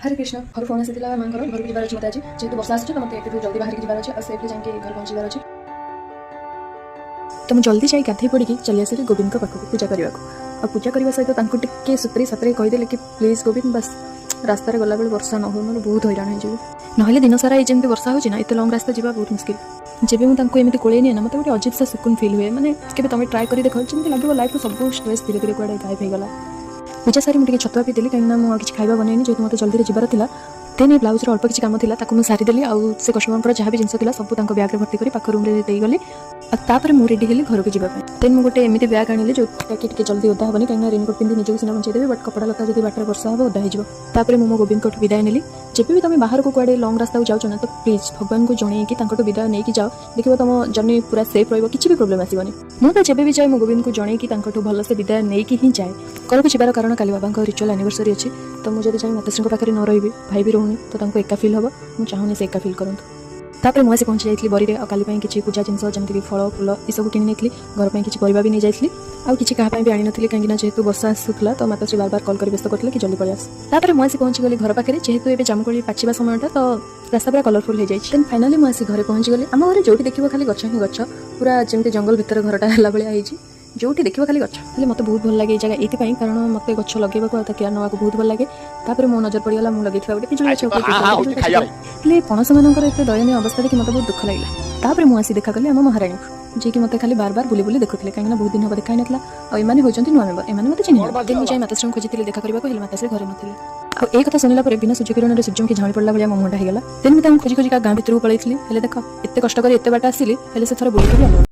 हरे कृष्ण घर फोन आसी माँ घर को जबार अच्छे मत आज जेहतु वर्षा आसूँ तो मतलब ये जल्दी बाहर जबार अच्छे और सेफ्ली जाके घर पहुँचबार अच्छे तो मुझे जल्दी जाए गाधे पड़ी चली आसली गोविंद पाखक पूजा करने और पूजा करने सहित टे सुतरे सतरे कहीदेले कि प्लीज गोविंद बस रास्त गला बेल वर्षा न हो ना बहुत हैरान हो ना दिन सारा ये जमी वर्षा होना एत लंग रास्ता जावा बहुत मुस्किल जब मुझे एमती कोले नहीं ना मतलब गोटे अजीब सा सुकून फील हुए मैंने के तुम ट्राए कर देख जमी लगे लाइफ सब स्ट्रेस धीरे धीरे कड़े गायब होगला पूजा सारी मुझे छतुआ पी देली कहीं मुझे किसी खावा बनैनी जेहतु मतलब जल्दी जबार था देन ये ब्लाउज अल्प किसी काम था मुझे सारीदेली आउ से कस्टमर जहाँ भी जिन सब ब्याग्रे भर्ती कर पाख रूम गली तापर मुझे रेडी हेली घर को जावाई देन मुझे गोटे एमती ब्याग आनी जोटा जल्दी ओदा हेनी कहीं रेनकोट पिंधि निजक सीना बचाईदेवी बट कपड़ा लता जब बाटर वर्षा हो ओदा होपर मुझे मो गोविंद को विदाय नेली जब भी तुम बाहर को कड़े लंग रास्ता को जाओ ना तो प्लीज भगवान को जनईकि विदाय नहीं जाओ देखो तुम जर्नी पूरा सेफ रही भी प्रोब्लेम आसबनी मुझे जब भी जाए मो गोविंद को जनईकि भलसे विदाय नहीं ही जाए घर को जबार कारण काली बाबा रिचुअल एनिवर्सरी अच्छी तो मुझे जाए माताश्री पाखे न रही भाई भी रोनी तो एका फिल हम मुझे चाहूनी से एका फिल करूँ तापर मुझे से पहुँची जाइए बरी और काली किसी पूजा जिनस जमीक फल फूल ये सब कि नहीं घर पर किसी परिवा भी नहीं जाइए आउ किसी क्या भी आनी नी कहीं जेहतु वर्षा आसूला तो माताश्री बार बार कल कर व्यस्त करते कि जल्दी पड़े आस तापर मुझे पहुँची गली घर पाखे जेहतु ये जामुकोली पाचिबा समयटा तो रास्ता पूरा कलरफुल हो जाए फाइनाली मुझे घर पहुँची गली आम घर जो देखो खाली गच ही गच पूरा जमी जंगल भितर घरटा है भाई जो देखो खाली गच हेल्ले मत बहुत भल लगे जगह ये कारण मत गच लगे केयर ना बहुत भल लगे तापर मो नजर पड़गला मुझे लगे गोटे पिजुली पणस मानकर एत दयनीय अवस्था देखिए मत बहुत दुख लगे तापर मुझे देखा कली आम महाराणी जी कि मत खाली बार बार बुली बुली देखुले कहीं बहुत दिन हम देखा ना और एम होती नुआ मेम्बर एम मत चिन्ह मुझे माताश्री खोजी देखा करने माताश्री घर ना एक कथा शुणला बिना सूर्य किरण सूर्य की झाड़ी पड़ा भाई मो मुंडा होगा देन मुझे खोजी खोजी गाँ भितर को पलैली देख एत कष्ट कर एत बाट आसिली से थोड़ा बुले